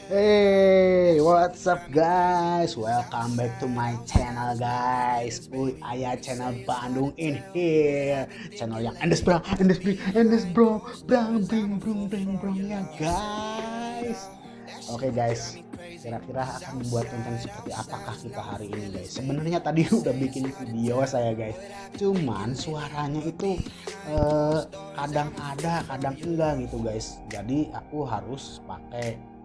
Hey, what's up guys? Welcome back to my channel guys. Uy, Ayah channel Bandung in here. Channel yang endes bro, brang ya guys. Oke guys, kira-kira akan membuat konten seperti apakah kita hari ini guys? Sebenarnya tadi udah bikin video saya guys, cuman suaranya itu kadang ada, kadang enggak gitu guys. Jadi aku harus pakai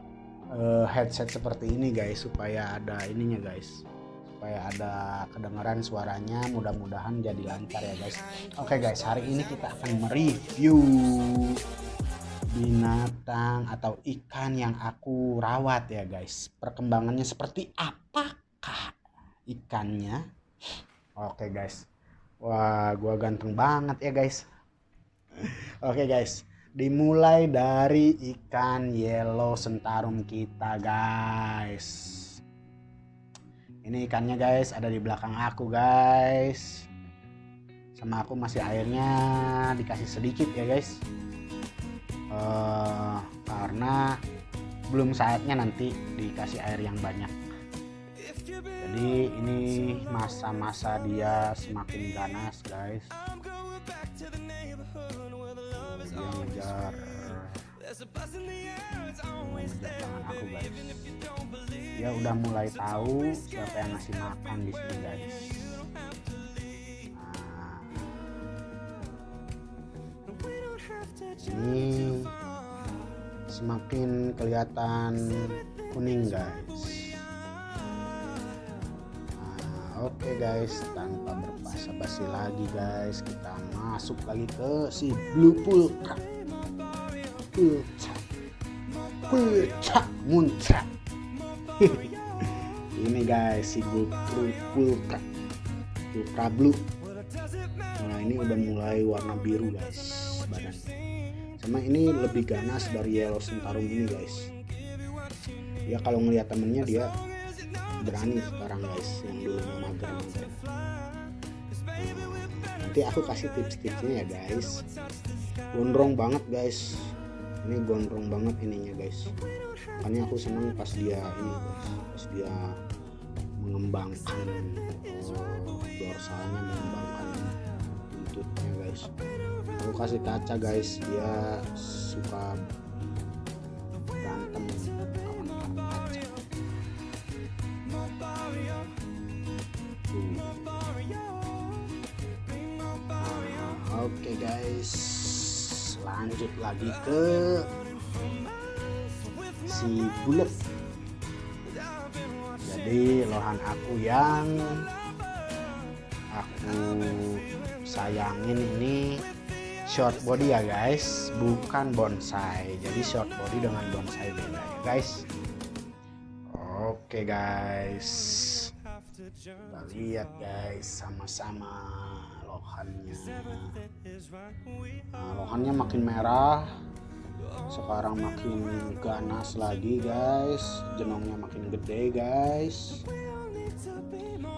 headset seperti ini guys supaya ada ininya guys, supaya ada kedengaran suaranya, mudah-mudahan jadi lancar ya guys. Oke guys, hari ini kita akan mereview binatang atau ikan yang aku rawat ya guys. Perkembangannya seperti apakah ikannya? Oke guys, wah gua ganteng banget ya guys. Oke guys, dimulai dari ikan yellow sentarum kita guys. Ini ikannya guys, ada di belakang aku guys. Sama aku masih airnya dikasih sedikit ya guys. Karena belum saatnya nanti dikasih air yang banyak. Jadi ini masa-masa dia semakin ganas guys. Dia ngejar tangan aku guys. Dia udah mulai tahu siapa yang ngasih makan di sini guys. Ini semakin kelihatan kuning guys. Oke guys, tanpa berbasa-basi lagi guys, kita masuk lagi ke si blue pulcra. Pulcra muncrat. Ini guys si pulcra blue. Nah ini udah mulai warna biru guys badan. Sama ini lebih ganas dari yellow sentarum ini guys. Ya kalau ngelihat temennya dia berani sekarang guys, yang dulunya mager. Nanti aku kasih tips-tipsnya ya guys. Gondrong banget guys, ini gondrong banget ininya guys. Makanya aku senang pas dia ini guys, pas dia mengembangkan dorsalnya, mengembangkan buntutnya guys. Aku kasih kaca guys, dia suka berantem kawan-kawan kaca. Oke guys, lanjut lagi ke si bulet. Jadi lohan aku yang aku sayangin ini short body ya guys, bukan bonsai. Jadi short body dengan bonsai beda ya guys. Oke guys, kita lihat guys sama-sama lohannya. Nah, lohannya makin merah, sekarang makin ganas lagi guys, jenongnya makin gede guys,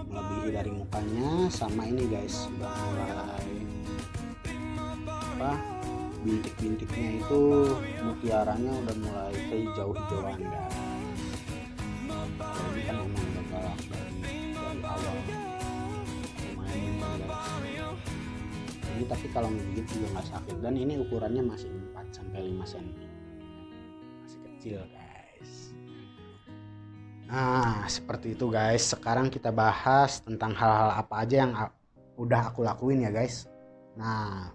melebihi dari mukanya. Sama ini guys, udah mulai bintik-bintiknya itu mutiaranya udah mulai kehijau-hijauan guys. Jadi kan emang udah galak dari awal lumayan guys. Ini tapi kalau ngegigit juga nggak sakit, dan ini ukurannya masih 4-5 cm, masih kecil guys. Nah seperti itu guys. Sekarang kita bahas tentang hal-hal apa aja yang udah aku lakuin ya guys. Nah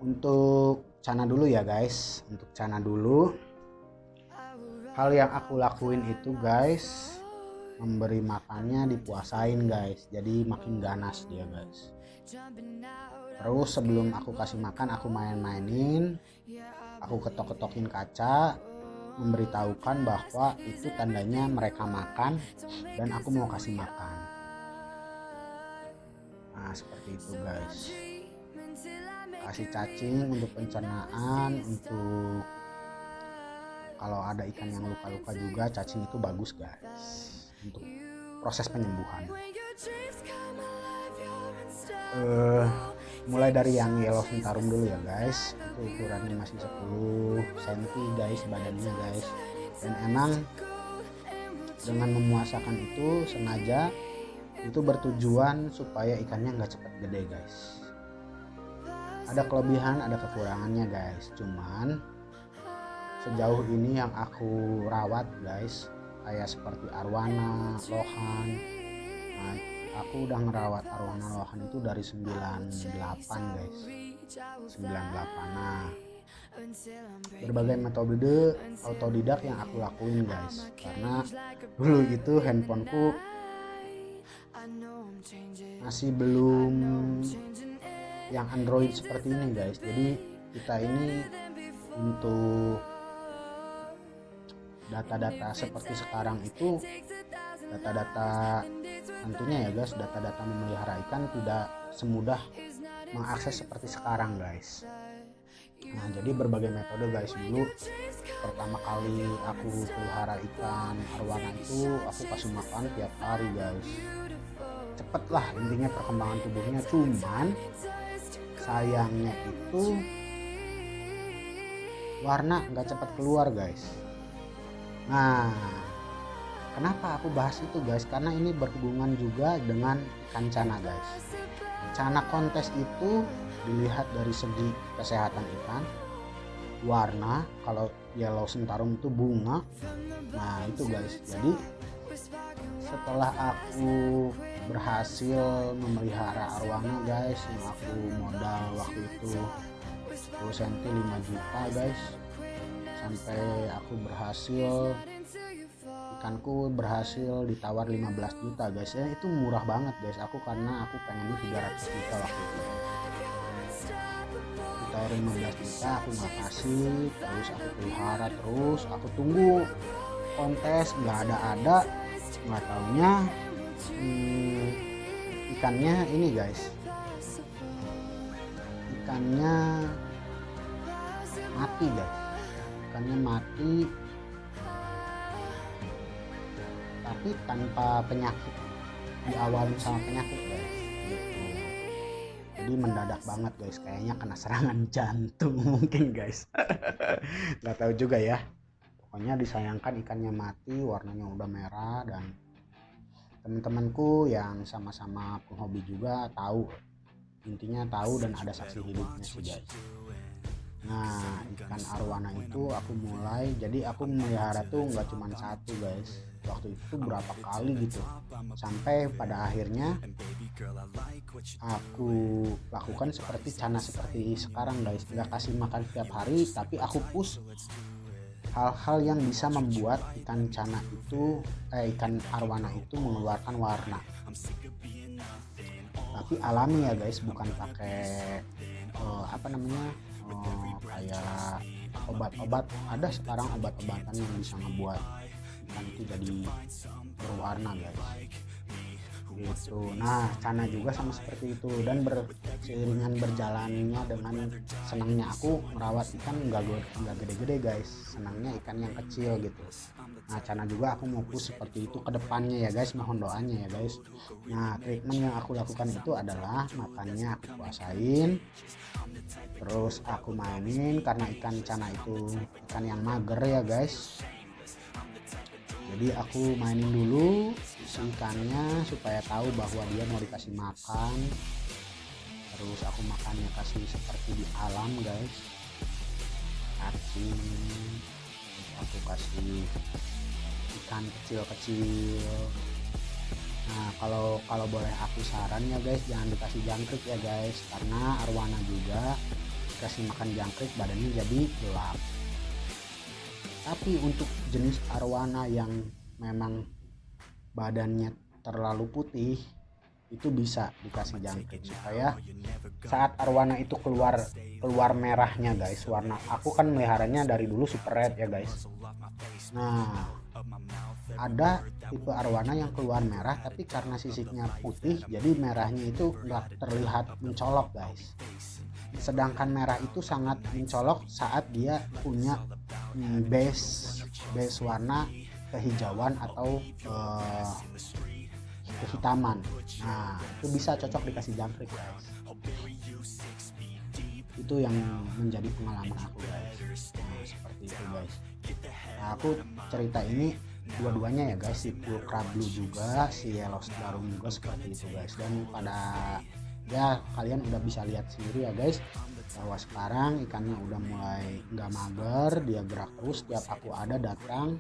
untuk Cana dulu ya guys, untuk Cana dulu. Hal yang aku lakuin itu guys, memberi makannya dipuasain guys, jadi makin ganas dia guys. Terus sebelum aku kasih makan, aku main-mainin, aku ketok-ketokin kaca, memberitahukan bahwa itu tandanya mereka makan dan aku mau kasih makan. Nah seperti itu guys. Kasih cacing untuk pencernaan, untuk kalau ada ikan yang luka-luka juga cacing itu bagus guys untuk proses penyembuhan. mulai dari yang yellow sentarum dulu ya guys. Itu ukurannya masih 10 cm guys badannya guys. Dan emang dengan memuasakan itu sengaja itu bertujuan supaya ikannya nggak cepat gede guys. Ada kelebihan ada kekurangannya guys, cuman sejauh ini yang aku rawat guys kayak seperti arwana, lohan. Nah, aku udah ngerawat arwana lohan itu dari 98 guys. 98. Nah, berbagai metode autodidak yang aku lakuin guys, karena dulu itu handphoneku masih belum yang Android seperti ini guys. Jadi kita ini untuk data-data seperti sekarang itu, data-data tentunya ya guys, data-data memelihara ikan tidak semudah mengakses seperti sekarang guys. Nah, jadi berbagai metode guys. Dulu pertama kali aku pelihara ikan arwana itu aku kasih makan tiap hari guys. Cepet lah intinya perkembangan tubuhnya, cuman sayangnya itu warna nggak cepat keluar guys. Nah, kenapa aku bahas itu guys, karena ini berhubungan juga dengan ikan cana guys. Cana kontes itu dilihat dari segi kesehatan ikan, warna, kalau yellow sentarum itu bunga. Nah itu guys, jadi setelah aku berhasil memelihara arwana guys, yang aku modal waktu itu 10 cm 5 juta guys, sampai aku berhasil, ikanku berhasil ditawar 15 juta guys ya. Itu murah banget guys, aku karena aku pengennya 300 juta waktu itu. Ditawar 15 juta aku nggak kasih, terus aku pelihara, terus aku tunggu kontes nggak ada, nggak taunya ikannya ini guys, ikannya mati guys, ikannya mati tapi tanpa penyakit, diawalin sama penyakit guys gitu. Jadi mendadak banget guys, kayaknya kena serangan jantung mungkin guys. Nggak tahu juga ya, pokoknya disayangkan ikannya mati, warnanya udah merah. Dan teman-temanku yang sama-sama penghobi juga tahu, intinya tahu dan ada saksi hidupnya sih guys. Nah, ikan arwana itu aku mulai, jadi aku memelihara tuh nggak cuma satu guys, waktu itu berapa kali gitu, sampai pada akhirnya aku lakukan seperti cana seperti sekarang guys. Nggak kasih makan setiap hari, tapi aku push hal-hal yang bisa membuat ikan cana itu ikan arwana itu mengeluarkan warna, tapi alami ya guys, bukan pakai kayak obat-obat. Ada sekarang obat-obatan yang bisa ngebuat ikan itu jadi berwarna guys gitu. Nah, cana juga sama seperti itu, dan seiringan berjalannya dengan senangnya aku merawat ikan nggak gede-gede guys, senangnya ikan yang kecil gitu. Nah, cana juga aku mau push seperti itu ke depannya ya guys, mohon doanya ya guys. Nah, treatment yang aku lakukan itu adalah makannya aku puasain, terus aku mainin, karena ikan cana itu ikan yang mager ya guys. Jadi aku mainin dulu si ikannya supaya tahu bahwa dia mau dikasih makan. Terus aku makannya kasih seperti di alam guys, cacing, terus aku kasih ikan kecil-kecil. Nah, kalau boleh aku saran ya guys, jangan dikasih jangkrik ya guys, karena arwana juga dikasih makan jangkrik badannya jadi gelap. Tapi untuk jenis arwana yang memang badannya terlalu putih itu bisa dikasih jangkrik supaya saat arwana itu keluar merahnya guys, warna, aku kan meliharanya dari dulu super red ya guys. Nah, ada tipe arwana yang keluar merah tapi karena sisiknya putih jadi merahnya itu nggak terlihat mencolok guys. Sedangkan merah itu sangat mencolok saat dia punya base warna kehijauan atau kehitaman. Nah, itu bisa cocok dikasih jangkrik guys. Itu yang menjadi pengalaman aku guys. Nah, seperti itu guys. Nah, aku cerita ini dua-duanya ya guys, si Pulcra Blue juga, si Yellow Star juga seperti itu guys. Dan pada ya kalian udah bisa lihat sendiri ya guys, bahwa sekarang ikannya udah mulai nggak mager, dia gerak terus. Tiap aku ada datang,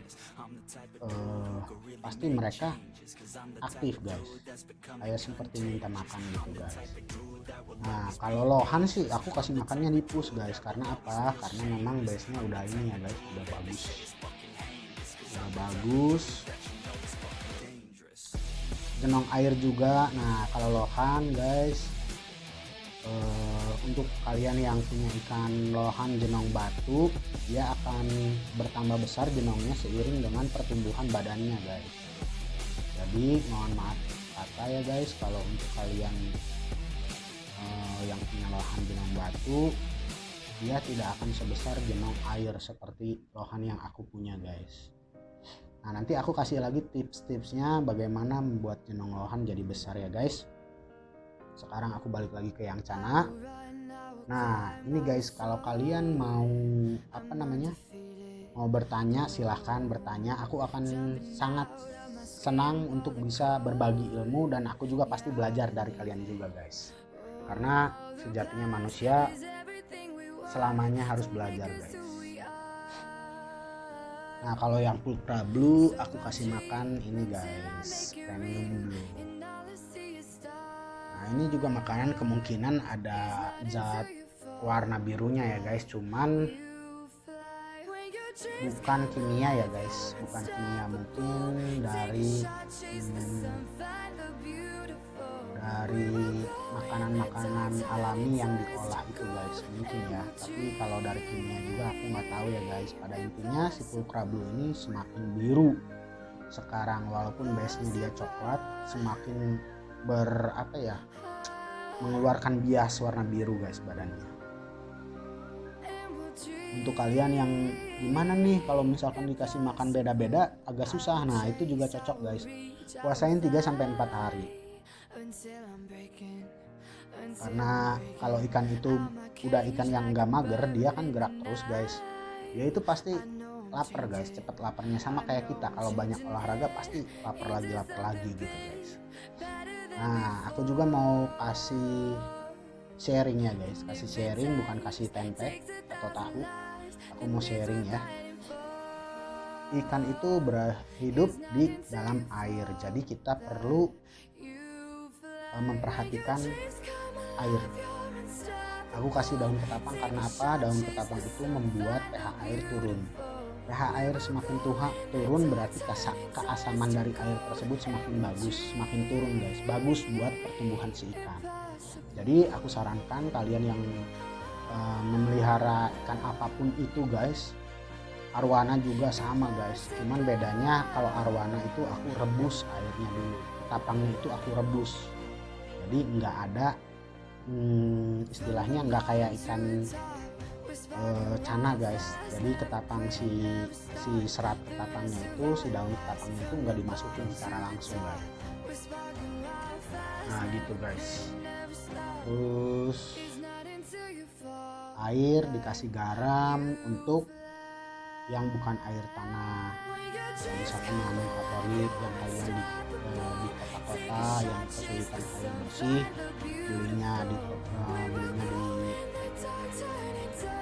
pasti mereka aktif guys, kayak seperti minta makan gitu guys. Nah kalau lohan sih aku kasih makannya di push guys, karena apa, karena memang base nya udah ini ya guys, udah bagus. Jenong air juga. Nah kalau lohan guys, untuk kalian yang punya ikan lohan jenong batu, dia akan bertambah besar jenongnya seiring dengan pertumbuhan badannya guys. Jadi mohon maaf kata ya guys, kalau untuk kalian yang punya lohan jenong batu, dia tidak akan sebesar jenong air seperti lohan yang aku punya guys. Nah nanti aku kasih lagi tips-tipsnya bagaimana membuat jenong lohan jadi besar ya guys. Sekarang aku balik lagi ke yang cana. Nah ini guys, kalau kalian mau mau bertanya, silahkan bertanya. Aku akan sangat senang untuk bisa berbagi ilmu, dan aku juga pasti belajar dari kalian juga guys, karena sejatinya manusia selamanya harus belajar guys. Nah kalau yang Pulcra Blue aku kasih makan ini guys, premium blue. Nah ini juga makanan kemungkinan ada zat warna birunya ya guys, cuman bukan kimia ya guys, bukan kimia. Mungkin dari makanan-makanan alami yang diolah itu guys, mungkin ya. Tapi kalau dari kimia juga aku nggak tahu ya guys. Pada intinya si Pulcra Blue ini semakin biru sekarang, walaupun base nya dia coklat, semakin mengeluarkan bias warna biru guys badannya. Untuk kalian yang gimana nih kalau misalkan dikasih makan beda-beda agak susah, nah itu juga cocok guys, puasain 3-4 hari. Karena kalau ikan itu udah ikan yang enggak mager, dia kan gerak terus guys, dia itu pasti lapar guys, cepet laparnya. Sama kayak kita kalau banyak olahraga pasti lapar lagi gitu guys. Nah aku juga mau kasih sharing ya guys, kasih sharing, bukan kasih tempe atau tahu. Aku mau sharing ya. Ikan itu berhidup di dalam air, jadi kita perlu memperhatikan air. Aku kasih daun ketapang karena apa? Daun ketapang itu membuat pH air turun. pH air semakin turun berarti keasaman dari air tersebut semakin bagus, semakin turun guys. Bagus buat pertumbuhan si ikan. Jadi aku sarankan kalian yang memelihara ikan apapun itu guys, arwana juga sama guys, cuman bedanya kalau arwana itu aku rebus airnya dulu, ketapangnya itu aku rebus. Jadi nggak ada istilahnya nggak kayak ikan cana guys. Jadi ketapang si serat ketapangnya itu, si daun ketapangnya itu nggak dimasukin secara langsung guys. Nah gitu guys. Terus air dikasih garam untuk yang bukan air tanah. Misalkan mengandung favorit yang kalian di kota-kota yang kesulitan air bersih, belinya di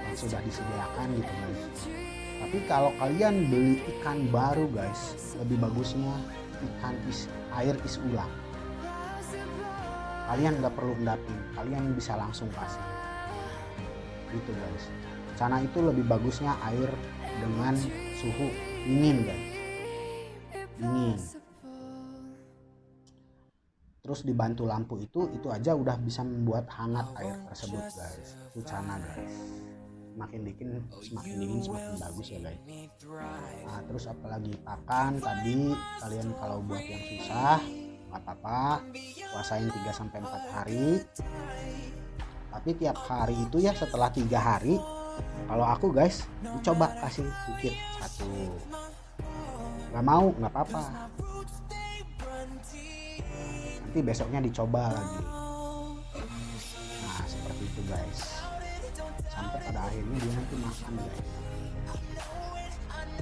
yang sudah disediakan gitu guys. Tapi kalau kalian beli ikan baru guys, lebih bagusnya air is ulang. Kalian nggak perlu endapin, kalian bisa langsung kasih gitu guys. Cana itu lebih bagusnya air dengan suhu dingin guys, dingin. Terus dibantu lampu itu aja udah bisa membuat hangat air tersebut guys. Itu cana guys. Semakin dingin semakin bagus ya guys. Nah terus apalagi pakan tadi, kalian kalau buat yang susah nggak apa-apa, puasain 3-4 hari. Tapi tiap hari itu ya setelah 3 hari, kalau aku guys coba kasih sedikit satu, nggak mau nggak apa-apa, nanti besoknya dicoba lagi. Nah seperti itu guys. sampai pada akhirnya dia nanti makan guys.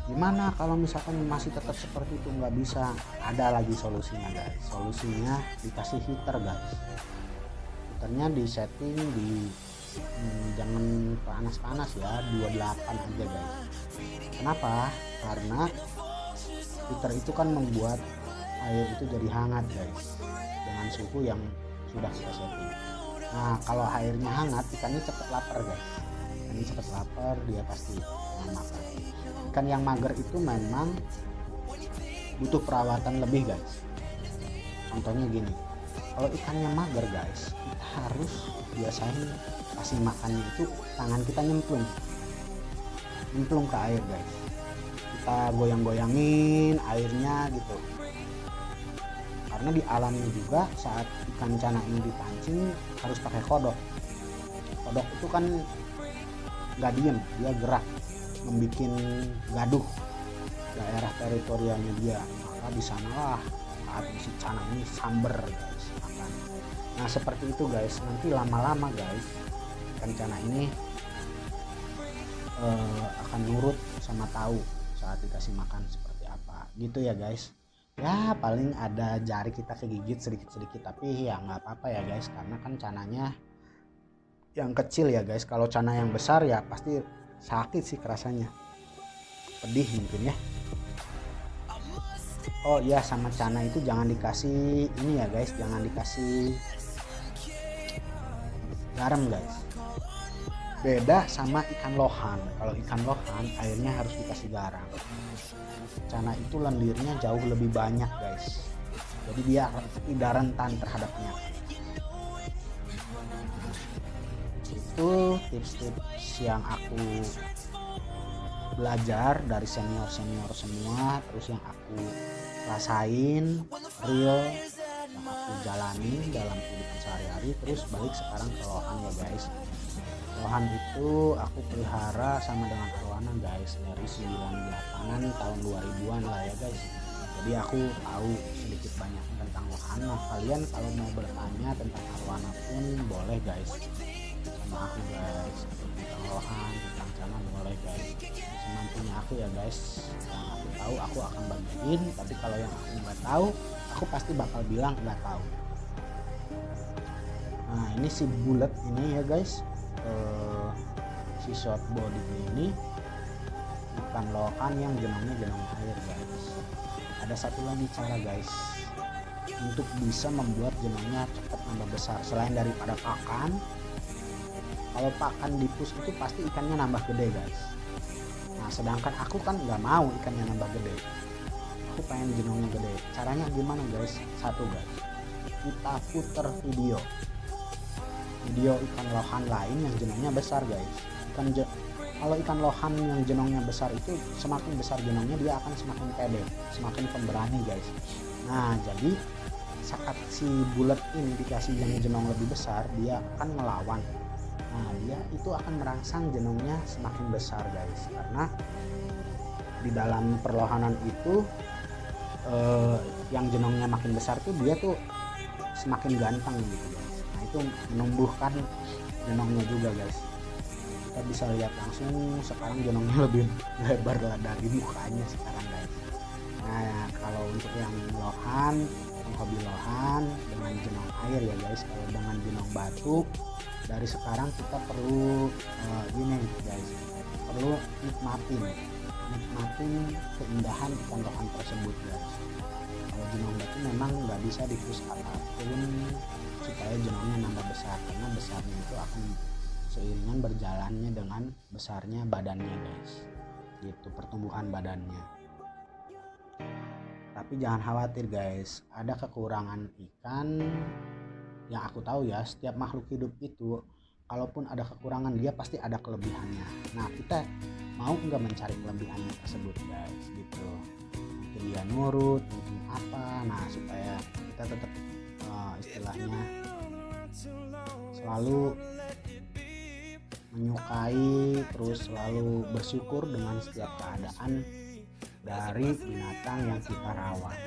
Gimana kalau misalkan masih tetap seperti itu nggak bisa? Ada lagi solusinya guys. Solusinya dikasih heater guys. Heaternya di setting di jangan panas-panas ya, 28 aja guys. Kenapa? Karena heater itu kan membuat air itu jadi hangat guys dengan suhu yang sudah kita setting. Nah kalau airnya hangat ikannya cepet lapar guys. Ikannya cepet lapar, dia pasti makan. Ikan yang mager itu memang butuh perawatan lebih guys. Contohnya gini, kalau ikannya mager guys, kita harus biasain kasih makannya itu tangan kita nyemplung ke air guys. Kita goyang-goyangin airnya gitu. Karena di alamnya juga saat ikan cana ini dipancing harus pakai kodok. Kodok itu kan nggak diem, dia gerak, membuat gaduh daerah teritorialnya dia. Maka di sanalah saat si cana ini samber guys makan. Nah seperti itu guys, nanti lama-lama guys ikan cana ini akan nurut sama tahu saat dikasih makan seperti apa gitu ya guys. Ya paling ada jari kita kegigit sedikit-sedikit, tapi ya nggak apa-apa ya guys, karena kan cananya yang kecil ya guys. Kalau cana yang besar ya pasti sakit sih kerasanya, pedih mungkin ya. Oh iya, sama cana itu jangan dikasih ini ya guys, jangan dikasih garam guys. Beda sama ikan lohan. Kalau ikan lohan airnya harus dikasih garam. Cana itu lendirnya jauh lebih banyak guys, jadi dia tidak rentan terhadap penyakit. Itu tips-tips yang aku belajar dari senior-senior semua, terus yang aku rasain real, yang aku jalani dalam kehidupan sehari-hari. Terus balik sekarang ke lohan ya guys. Lohan itu aku pelihara sama dengan arwana guys dari 98an tahun 2000-an lah ya guys. Jadi aku tahu sedikit banyak tentang lohan. Nah kalian kalau mau bertanya tentang arwana pun boleh guys sama aku guys, tentang lohan, tentang cana boleh guys, semampunya aku ya guys. Yang aku tahu aku akan bagiin, tapi kalau yang aku nggak tahu aku pasti bakal bilang nggak tahu. Nah ini si bulat ini ya guys, si short body ini ikan lohan yang jenongnya jenong air guys. Ada satu lagi cara guys untuk bisa membuat jenongnya cepat nambah besar selain daripada pakan. Kalau pakan dipus itu pasti ikannya nambah gede guys. Nah sedangkan aku kan nggak mau ikannya nambah gede, aku pengen jenongnya gede. Caranya gimana guys? Satu guys, kita puter video ikan lohan lain yang jenongnya besar guys. Kalau ikan lohan yang jenongnya besar itu semakin besar jenongnya dia akan semakin pede, semakin pemberani guys. Nah jadi saat si bulat ini dikasih yang jenong lebih besar, dia akan melawan. Nah dia itu akan merangsang jenongnya semakin besar guys, karena di dalam perlohanan itu yang jenongnya makin besar tuh dia tuh semakin ganteng gitu guys. Nah itu menumbuhkan jenongnya juga guys. Kita bisa lihat langsung sekarang jenongnya lebih lebar lah dari mukanya sekarang guys. Nah kalau untuk yang lohan, yang hobi lohan dengan jenong air ya guys, kalau dengan jenong batu dari sekarang kita perlu ini guys, perlu nikmatin keindahan ikan lohan tersebut guys. Kalau jenong batu memang nggak bisa dipus apapun supaya jenongnya nambah besar, karena besarnya itu akan seiringan berjalannya dengan besarnya badannya guys, gitu, pertumbuhan badannya. Tapi jangan khawatir guys, ada kekurangan ikan yang aku tahu ya. Setiap makhluk hidup itu kalaupun ada kekurangan dia pasti ada kelebihannya. Nah kita mau nggak mencari kelebihannya tersebut guys, gitu. Mungkin dia nurut, mungkin apa. Nah supaya kita tetap istilahnya selalu menyukai, terus selalu bersyukur dengan setiap keadaan dari binatang yang kita rawat.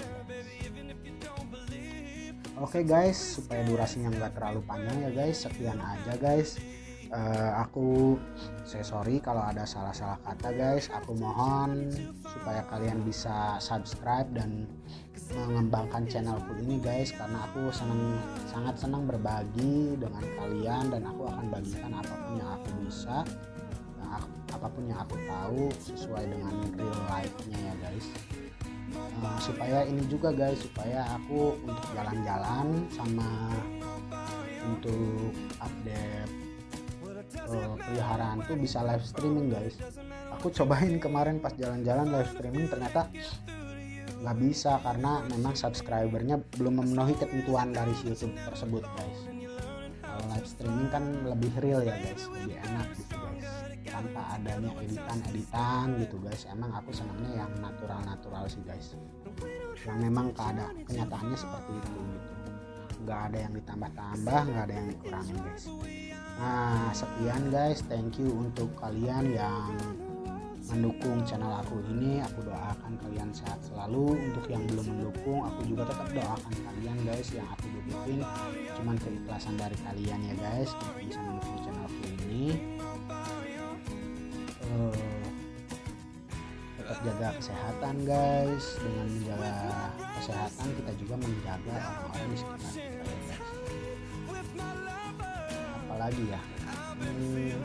Oke guys, supaya durasinya nggak terlalu panjang ya guys, sekian aja guys. Aku sorry kalau ada salah-salah kata guys. Aku mohon supaya kalian bisa subscribe dan mengembangkan channelku ini guys, karena aku sangat senang berbagi dengan kalian, dan aku akan bagikan apapun yang aku bisa, apapun yang aku tahu sesuai dengan real life-nya ya guys. Supaya ini juga guys, supaya aku untuk jalan-jalan sama untuk update peliharaan tuh bisa live streaming guys. Aku cobain kemarin pas jalan-jalan live streaming, ternyata nggak bisa karena memang subscribernya belum memenuhi ketentuan dari YouTube tersebut guys. Kalau live streaming kan lebih real ya guys, lebih enak gitu guys, tanpa adanya editan gitu guys. Emang aku senangnya yang natural sih guys, yang memang kenyataannya seperti itu gitu, nggak ada yang ditambah-tambah, nggak ada yang dikurangin guys. Nah sekian guys, thank you untuk kalian yang mendukung channel aku ini. Aku doakan kalian sehat selalu. Untuk yang belum mendukung, aku juga tetap doakan kalian guys. Yang aku butuhin cuman keikhlasan dari kalian ya guys, untuk bisa mendukung channelku ini. Tetap jaga kesehatan guys. Dengan menjaga kesehatan kita juga menjaga orang-orang di sekitar kita ya guys. Apalagi ya,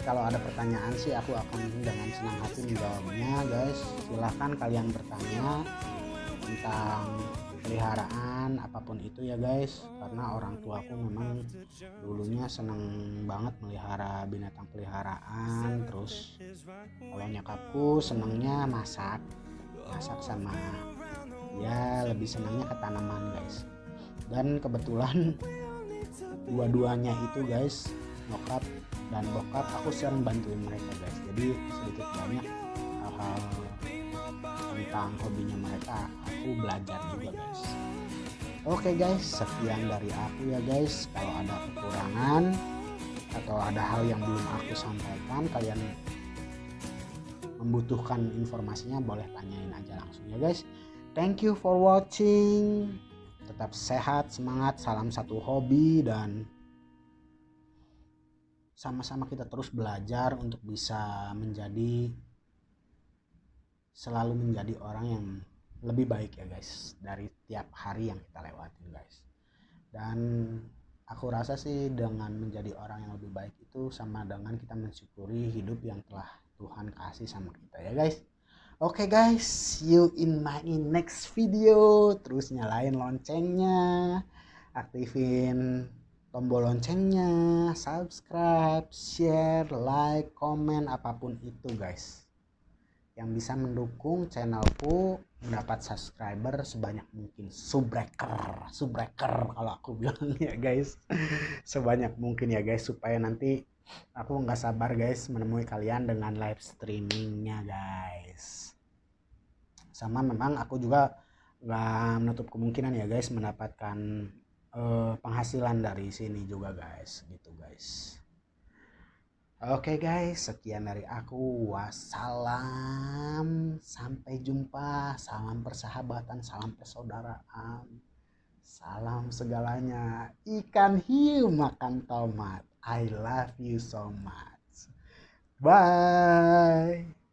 kalau ada pertanyaan sih aku akan dengan senang hati menjawabnya guys. Silahkan kalian bertanya tentang peliharaan apapun itu ya guys, karena orang tuaku memang dulunya seneng banget melihara binatang peliharaan. Terus kalau nyokapku senengnya masak sama ya lebih senangnya ke tanaman guys. Dan kebetulan dua-duanya itu guys, nyokap dan bokap, aku sering bantuin mereka guys. Jadi sedikit banyak hal-hal tentang hobinya mereka aku belajar juga guys. Oke guys, sekian dari aku ya guys. Kalau ada kekurangan atau ada hal yang belum aku sampaikan, kalian membutuhkan informasinya, boleh tanyain aja langsung ya guys. Thank you for watching. Tetap sehat, semangat, salam satu hobi, dan sama-sama kita terus belajar untuk bisa selalu menjadi orang yang lebih baik ya guys, dari tiap hari yang kita lewatin guys. Dan aku rasa sih dengan menjadi orang yang lebih baik itu sama dengan kita mensyukuri hidup yang telah Tuhan kasih sama kita ya guys. Oke guys, see you in my next video. Terus nyalain loncengnya, aktifin tombol loncengnya, subscribe, share, like, komen, apapun itu guys, yang bisa mendukung channelku mendapat subscriber sebanyak mungkin. Subbreaker kalau aku bilang ya guys, sebanyak mungkin ya guys, supaya nanti aku nggak sabar guys menemui kalian dengan live streamingnya guys. Sama memang aku juga nggak menutup kemungkinan ya guys mendapatkan penghasilan dari sini juga guys, gitu guys. Oke guys, sekian dari aku. Wassalam, sampai jumpa. Salam persahabatan, salam persaudaraan, salam segalanya. Ikan hiu makan tomat. I love you so much. Bye.